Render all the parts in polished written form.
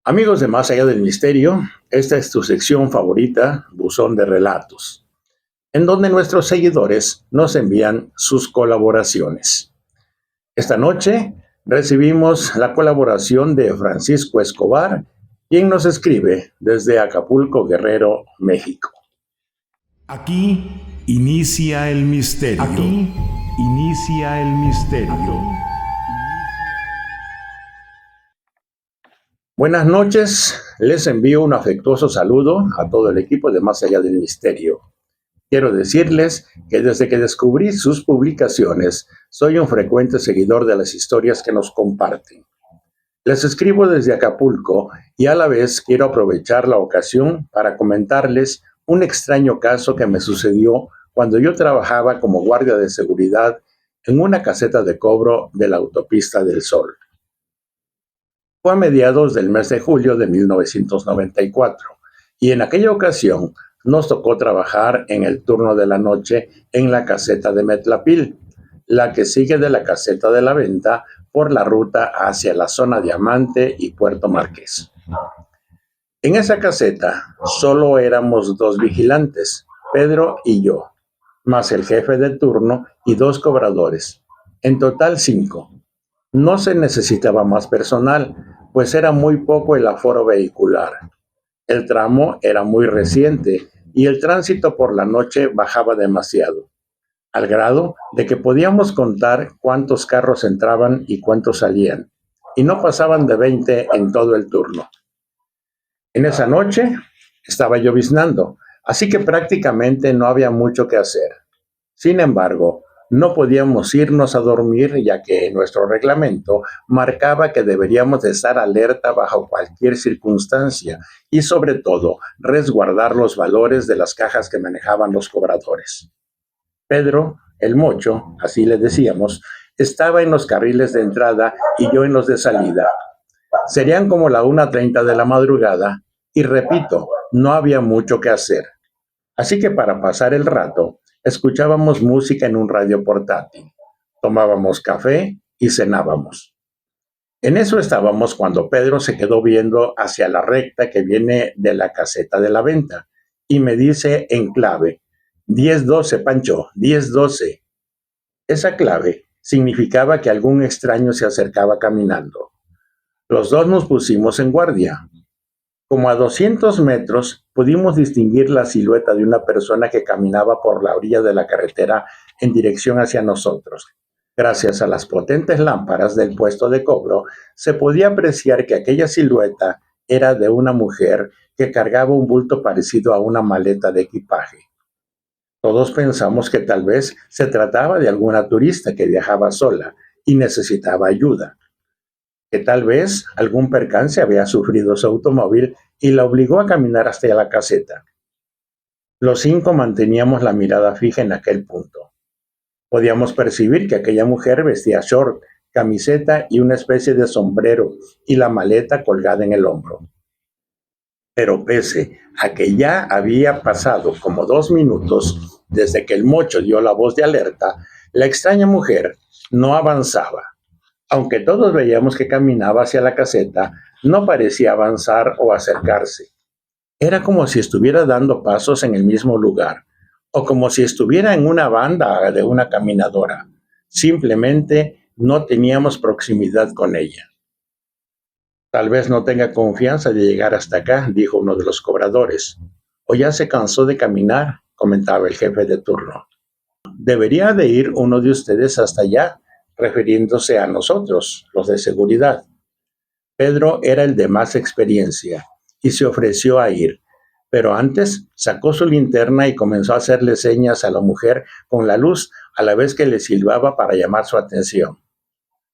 Amigos de Más Allá del Misterio, esta es tu sección favorita, Buzón de Relatos, en donde nuestros seguidores nos envían sus colaboraciones. Esta noche recibimos la colaboración de Francisco Escobar, quien nos escribe desde Acapulco, Guerrero, México. Aquí inicia el misterio. Aquí inicia el misterio. Buenas noches, les envío un afectuoso saludo a todo el equipo de Más Allá del Misterio. Quiero decirles que desde que descubrí sus publicaciones, soy un frecuente seguidor de las historias que nos comparten. Les escribo desde Acapulco y a la vez quiero aprovechar la ocasión para comentarles un extraño caso que me sucedió cuando yo trabajaba como guardia de seguridad en una caseta de cobro de la Autopista del Sol. Fue a mediados del mes de julio de 1994 y en aquella ocasión nos tocó trabajar en el turno de la noche en la caseta de Metlapil, la que sigue de la caseta de la Venta por la ruta hacia la zona Diamante y Puerto Marqués. En esa caseta solo éramos dos vigilantes, Pedro y yo, más el jefe de turno y dos cobradores, en total 5. No se necesitaba más personal, pues era muy poco el aforo vehicular. El tramo era muy reciente y el tránsito por la noche bajaba demasiado, al grado de que podíamos contar cuántos carros entraban y cuántos salían, y no pasaban de 20 en todo el turno. En esa noche estaba lloviznando, así que prácticamente no había mucho que hacer. Sin embargo, no podíamos irnos a dormir ya que nuestro reglamento marcaba que deberíamos de estar alerta bajo cualquier circunstancia y sobre todo resguardar los valores de las cajas que manejaban los cobradores. Pedro, el mocho, así le decíamos, estaba en los carriles de entrada y yo en los de salida. Serían como la 1:30 de la madrugada y repito, no había mucho que hacer. Así que para pasar el rato, escuchábamos música en un radio portátil, tomábamos café y cenábamos. En eso estábamos cuando Pedro se quedó viendo hacia la recta que viene de la caseta de la Venta y me dice en clave, 10-12, Pancho, 10-12. Esa clave significaba que algún extraño se acercaba caminando. Los dos nos pusimos en guardia. Como a 200 metros pudimos distinguir la silueta de una persona que caminaba por la orilla de la carretera en dirección hacia nosotros. Gracias a las potentes lámparas del puesto de cobro, se podía apreciar que aquella silueta era de una mujer que cargaba un bulto parecido a una maleta de equipaje. Todos pensamos que tal vez se trataba de alguna turista que viajaba sola y necesitaba ayuda, que tal vez algún percance había sufrido su automóvil y la obligó a caminar hasta la caseta. Los 5 manteníamos la mirada fija en aquel punto. Podíamos percibir que aquella mujer vestía short, camiseta y una especie de sombrero y la maleta colgada en el hombro. Pero pese a que ya había pasado como 2 minutos desde que el mocho dio la voz de alerta, la extraña mujer no avanzaba. Aunque todos veíamos que caminaba hacia la caseta, no parecía avanzar o acercarse. Era como si estuviera dando pasos en el mismo lugar, o como si estuviera en una banda de una caminadora. Simplemente no teníamos proximidad con ella. Tal vez no tenga confianza de llegar hasta acá, dijo uno de los cobradores. O ya se cansó de caminar, comentaba el jefe de turno. Debería de ir uno de ustedes hasta allá, refiriéndose a nosotros, los de seguridad. Pedro era el de más experiencia y se ofreció a ir, pero antes sacó su linterna y comenzó a hacerle señas a la mujer con la luz a la vez que le silbaba para llamar su atención.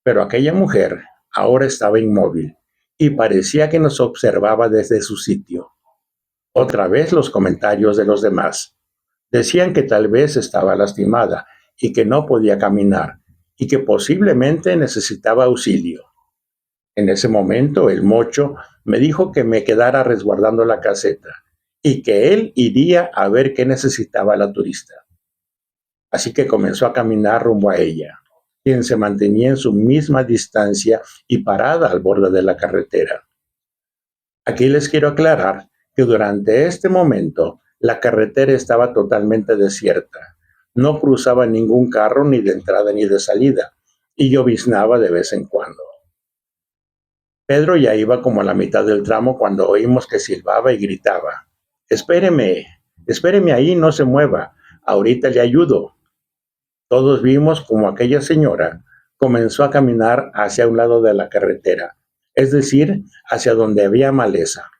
Pero aquella mujer ahora estaba inmóvil y parecía que nos observaba desde su sitio. Otra vez los comentarios de los demás. Decían que tal vez estaba lastimada y que no podía caminar y que posiblemente necesitaba auxilio. En ese momento el mocho me dijo que me quedara resguardando la caseta y que él iría a ver qué necesitaba la turista. Así que comenzó a caminar rumbo a ella, quien se mantenía en su misma distancia y parada al borde de la carretera. Aquí les quiero aclarar que durante este momento la carretera estaba totalmente desierta. No cruzaba ningún carro ni de entrada ni de salida y lloviznaba de vez en cuando. Pedro ya iba como a la mitad del tramo cuando oímos que silbaba y gritaba: «Espéreme, espéreme ahí, no se mueva, ahorita le ayudo». Todos vimos como aquella señora comenzó a caminar hacia un lado de la carretera, es decir, hacia donde había maleza.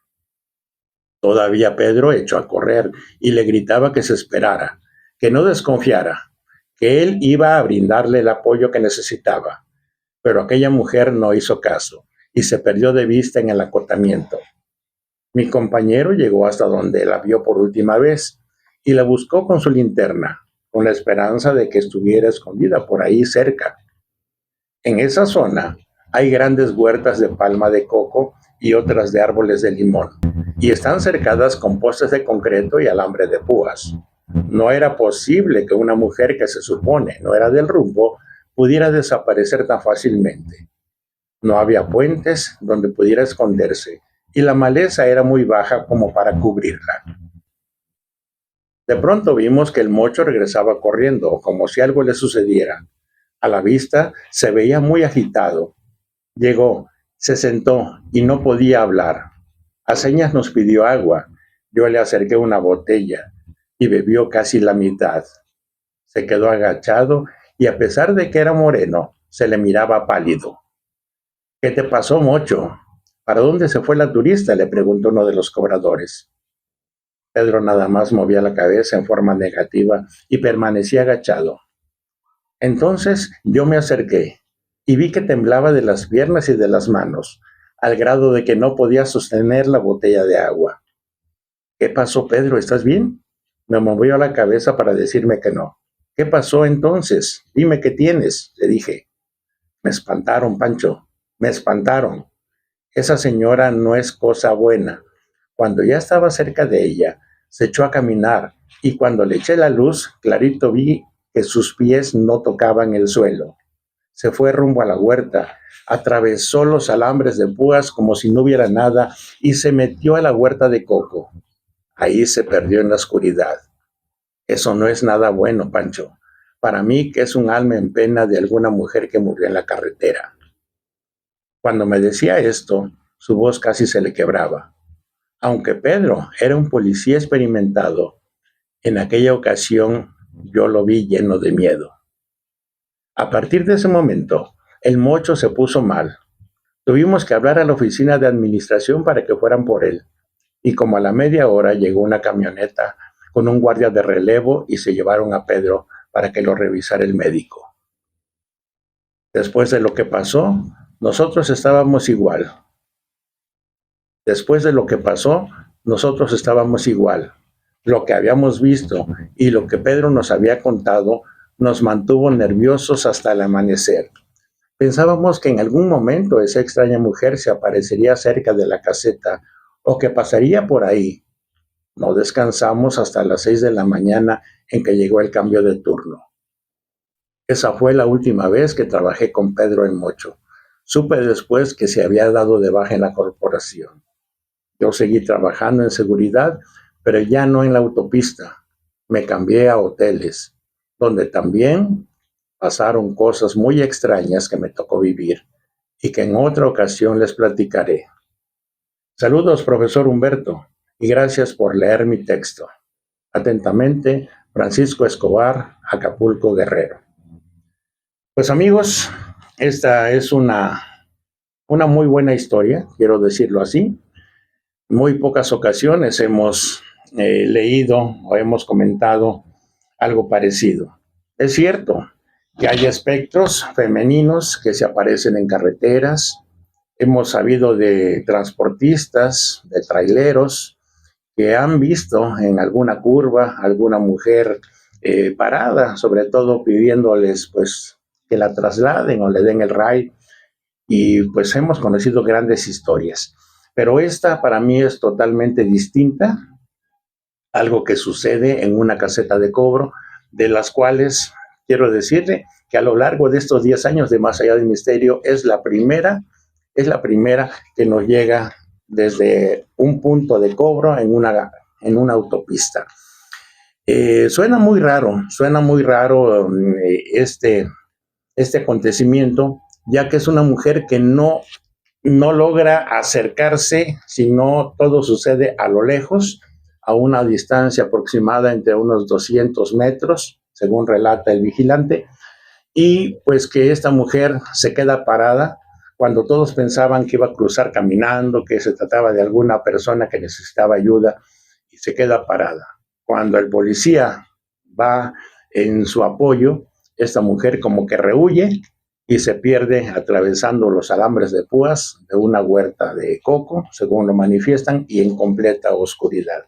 Todavía Pedro echó a correr y le gritaba que se esperara, que no desconfiara, que él iba a brindarle el apoyo que necesitaba. Pero aquella mujer no hizo caso y se perdió de vista en el acotamiento. Mi compañero llegó hasta donde la vio por última vez y la buscó con su linterna, con la esperanza de que estuviera escondida por ahí cerca. En esa zona hay grandes huertas de palma de coco y otras de árboles de limón, y están cercadas con postes de concreto y alambre de púas. No era posible que una mujer que se supone no era del rumbo pudiera desaparecer tan fácilmente. No había puentes donde pudiera esconderse, y la maleza era muy baja como para cubrirla. De pronto vimos que el mocho regresaba corriendo, como si algo le sucediera. A la vista se veía muy agitado. Llegó, se sentó y no podía hablar. A señas nos pidió agua. Yo le acerqué una botella y bebió casi la mitad. Se quedó agachado y a pesar de que era moreno, se le miraba pálido. «¿Qué te pasó, mocho? ¿Para dónde se fue la turista?», le preguntó uno de los cobradores. Pedro nada más movía la cabeza en forma negativa y permanecía agachado. Entonces yo me acerqué y vi que temblaba de las piernas y de las manos, al grado de que no podía sostener la botella de agua. «¿Qué pasó, Pedro? ¿Estás bien?». Me movió la cabeza para decirme que no. «¿Qué pasó entonces? Dime qué tienes», le dije. «Me espantaron, Pancho, me espantaron. Esa señora no es cosa buena». Cuando ya estaba cerca de ella, se echó a caminar y cuando le eché la luz, clarito vi que sus pies no tocaban el suelo. Se fue rumbo a la huerta, atravesó los alambres de púas como si no hubiera nada y se metió a la huerta de coco. Ahí se perdió en la oscuridad. Eso no es nada bueno, Pancho. Para mí que es un alma en pena de alguna mujer que murió en la carretera. Cuando me decía esto, su voz casi se le quebraba. Aunque Pedro era un policía experimentado, en aquella ocasión yo lo vi lleno de miedo. A partir de ese momento, el mocho se puso mal. Tuvimos que hablar a la oficina de administración para que fueran por él. Y como a la media hora llegó una camioneta con un guardia de relevo y se llevaron a Pedro para que lo revisara el médico. Después de lo que pasó, nosotros estábamos igual. Después de lo que pasó, nosotros estábamos igual. Lo que habíamos visto y lo que Pedro nos había contado nos mantuvo nerviosos hasta el amanecer. Pensábamos que en algún momento esa extraña mujer se aparecería cerca de la caseta o que pasaría por ahí. No descansamos hasta las 6 de la mañana en que llegó el cambio de turno. Esa fue la última vez que trabajé con Pedro en Mocho. Supe después que se había dado de baja en la corporación. Yo seguí trabajando en seguridad, pero ya no en la autopista. Me cambié a hoteles, donde también pasaron cosas muy extrañas que me tocó vivir y que en otra ocasión les platicaré. Saludos, profesor Humberto, y gracias por leer mi texto. Atentamente, Francisco Escobar, Acapulco, Guerrero. Pues amigos, esta es una muy buena historia, quiero decirlo así. Muy pocas ocasiones hemos leído o hemos comentado algo parecido. Es cierto que hay espectros femeninos que se aparecen en carreteras. Hemos sabido de transportistas, de traileros, que han visto en alguna curva alguna mujer parada, sobre todo pidiéndoles pues que la trasladen o le den el ride. Y pues hemos conocido grandes historias. Pero esta para mí es totalmente distinta, algo que sucede en una caseta de cobro, de las cuales quiero decirle que a lo largo de estos 10 años de Más Allá del Misterio es la primera que nos llega desde un punto de cobro en una autopista. Suena muy raro este acontecimiento, ya que es una mujer que no logra acercarse, sino todo sucede a lo lejos, a una distancia aproximada entre unos 200 metros, según relata el vigilante, y pues que esta mujer se queda parada cuando todos pensaban que iba a cruzar caminando, que se trataba de alguna persona que necesitaba ayuda, y se queda parada. Cuando el policía va en su apoyo, esta mujer como que rehuye y se pierde atravesando los alambres de púas de una huerta de coco, según lo manifiestan, y en completa oscuridad.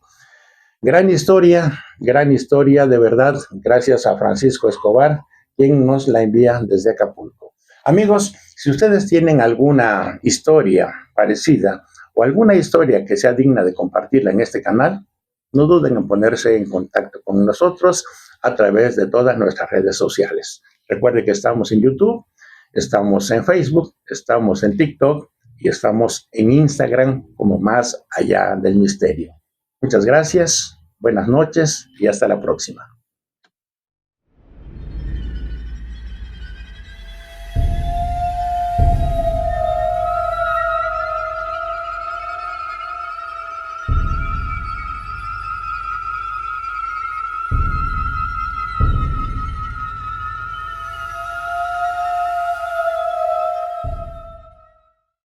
Gran historia de verdad, gracias a Francisco Escobar, quien nos la envía desde Acapulco. Amigos, si ustedes tienen alguna historia parecida o alguna historia que sea digna de compartirla en este canal, no duden en ponerse en contacto con nosotros a través de todas nuestras redes sociales. Recuerde que estamos en YouTube, estamos en Facebook, estamos en TikTok y estamos en Instagram como Más Allá del Misterio. Muchas gracias, buenas noches y hasta la próxima.